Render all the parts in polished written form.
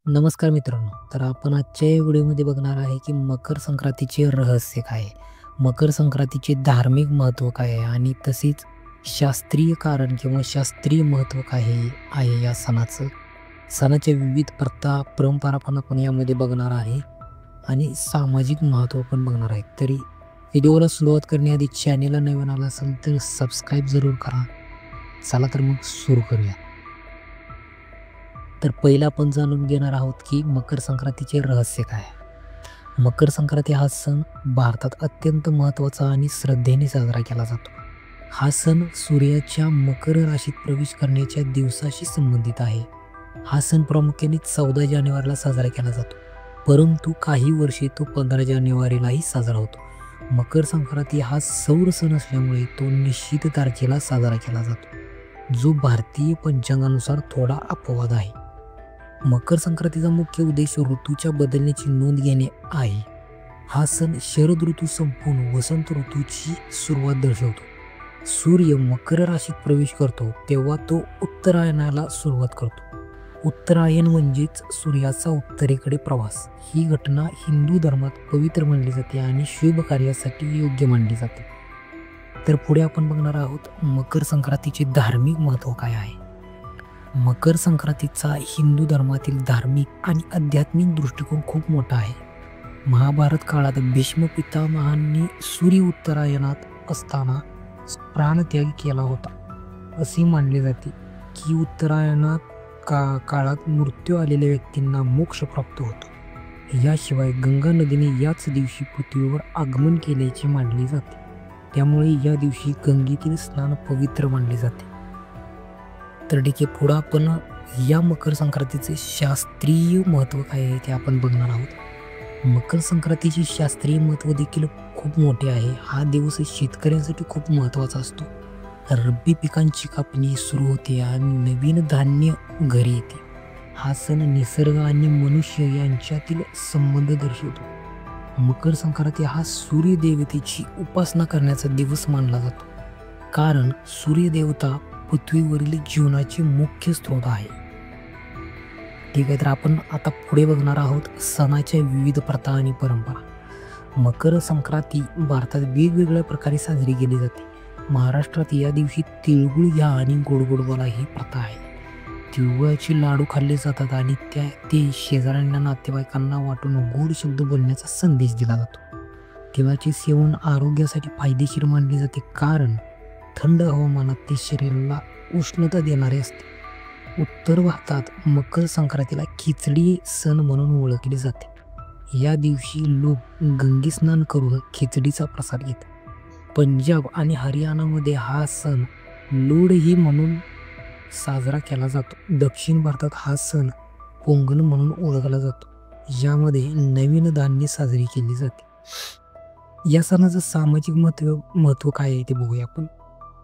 नमस्कार मित्रांनो. तर आपण आजच्या या व्हिडिओमध्ये बघणार आहे की मकर संक्रांतीचे रहस्य काय आहे? मकर संक्रांतीचे धार्मिक महत्त्व काय आहे? आणि तसेच शास्त्रीय कारण किंवा शास्त्रीय महत्त्व काय आहे या सणाचं? सणाच्या विविध प्रथा, परंपरा पण आपण यामध्ये बघणार आहे आणि सामाजिक महत्त्व पण बघणार आहे. तरी व्हिडिओला सुरुवात करण्याआधी चॅनेलला नवीन आला असेल तर सबस्क्राईब जरूर करा. चला तर मग सुरू करूया. तर पहिलं आपण जाणून घेणार आहोत की मकर संक्रांतीचे रहस्य काय आहे? मकर संक्रांती हा सण भारतात अत्यंत महत्त्वाचा आणि श्रद्धेने साजरा केला जातो. हा सण सूर्याच्या मकर राशीत प्रवेश करण्याच्या दिवसाशी संबंधित आहे. हा सण प्रामुख्याने 14 जानेवारीला साजरा केला जातो, परंतु काही वर्षे तो 15 जानेवारीलाही साजरा होतो. मकर संक्रांती हा सौर सण असल्यामुळे तो निश्चित तारखेला साजरा केला जातो, जो भारतीय पंचांगानुसार थोडा अपवाद आहे. मकर संक्रांतीचा मुख्य उद्देश ऋतूच्या बदलण्याची नोंद घेणे आहे. हा सण शरद ऋतू संपून वसंत ऋतूची सुरुवात दर्शवतो. सूर्य मकर राशीत प्रवेश करतो तेव्हा तो उत्तरायणाला सुरुवात करतो. उत्तरायण म्हणजेच सूर्याचा उत्तरेकडे प्रवास. ही घटना हिंदू धर्मात पवित्र मानली जाते आणि शुभ कार्यासाठी योग्य मानली जाते. तर पुढे आपण बघणार आहोत मकर संक्रांतीचे धार्मिक महत्त्व काय आहे. मकर संक्रांतीचा हिंदू धर्मातील धार्मिक आणि आध्यात्मिक दृष्टिकोन खूप मोठा आहे. महाभारत काळात भीष्म पितामहांनी सूर्य उत्तरायणात असताना प्राणत्याग केला होता. असे मानले जाते की उत्तरायणात काळात मृत्यू आलेल्या व्यक्तींना मोक्ष प्राप्त होतो. याशिवाय गंगा नदीने याच दिवशी पृथ्वीवर आगमन केल्याचे मानले जाते. त्यामुळे या दिवशी गंगेतील स्नान पवित्र मानले जाते. तर ठीक आहे, पुढं आपण या मकर संक्रांतीचे शास्त्रीय महत्त्व काय आहे ते आपण बघणार आहोत. मकर संक्रांतीचे शास्त्रीय महत्त्व देखील खूप मोठे आहे. हा दिवस शेतकऱ्यांसाठी खूप महत्त्वाचा असतो. रब्बी पिकांची कापणी सुरू होते आणि नवीन धान्य घरी येते. हा सण निसर्ग आणि मनुष्य यांच्यातील संबंध दर्शवतो. मकर संक्रांती हा सूर्यदेवतेची उपासना करण्याचा दिवस मानला जातो, कारण सूर्यदेवता पृथ्वीवरील जीवनाचे मुख्य स्रोत आहे. ठीक आहे, तर आपण आता पुढे बघणार आहोत सणाच्या विविध प्रथा आणि परंपरा. मकर संक्रांती भारतात वेगवेगळ्या प्रकारे साजरी केली जाते. महाराष्ट्रात या दिवशी तिळगुळ घ्या आणि गोड गोड बोला ही प्रथा आहे. तिळगुळाचे लाडू खाल्ले जातात आणि ते शेजाऱ्यांना, नातेवाईकांना वाटून गोड शब्द बोलण्याचा संदेश दिला जातो. तिळाचे सेवन आरोग्यासाठी फायदेशीर मानले जाते, कारण थंड हवामानात ते शरीराला उष्णता देणारे असते. उत्तर भारतात मकर संक्रांतीला खिचडी सण म्हणून ओळखले जाते. या दिवशी लोक गंगे स्नान करून खिचडीचा प्रसाद घेतात. पंजाब आणि हरियाणामध्ये हा सण लोढही म्हणून साजरा केला जातो. दक्षिण भारतात हा सण पोंगल म्हणून ओळखला जातो, ज्यामध्ये नवीन धान्य साजरी केली जाते. या सणाचं सामाजिक महत्त्व काय आहे ते बघूया आपण.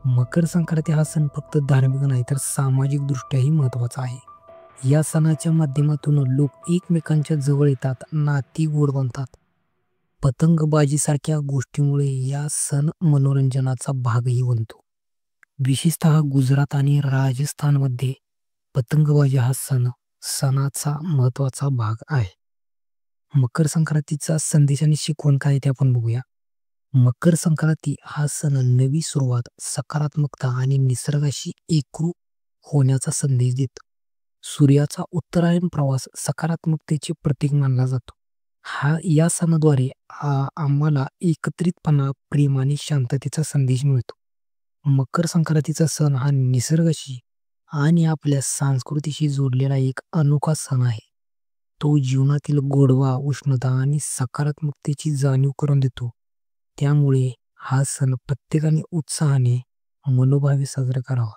मकर संक्रांती हा सण फक्त धार्मिक नाही तर सामाजिक दृष्ट्याही महत्त्वाचा आहे. या सणाच्या माध्यमातून लोक एकमेकांच्या जवळ येतात, नाती गोड बनतात. पतंगबाजीसारख्या गोष्टीमुळे या सण मनोरंजनाचा भागही बनतो. विशेषतः गुजरात आणि राजस्थानमध्ये पतंगबाजी हा सणाचा महत्त्वाचा भाग आहे. मकर संक्रांतीचा संदेश आणि शिकवण काय ते आपण बघूया. मकर संक्रांती हा सण नवी सुरुवात, सकारात्मकता आणि निसर्गाशी एकरूप होण्याचा संदेश देतो. सूर्याचा उत्तरायण प्रवास सकारात्मकतेचे प्रतीक मानला जातो. या सणाद्वारे आम्हाला एकत्रितपणा, प्रेम आणि शांततेचा संदेश मिळतो. मकर संक्रांतीचा सण हा निसर्गाशी आणि आपल्या संस्कृतीशी जोडलेला एक अनोखा सण आहे. तो जीवनातील गोडवा, उष्णता आणि सकारात्मकतेची जाणीव करून देतो. त्यामुळे हा सण प्रत्येकाने उत्साहाने मनोभावे साजरा करावा.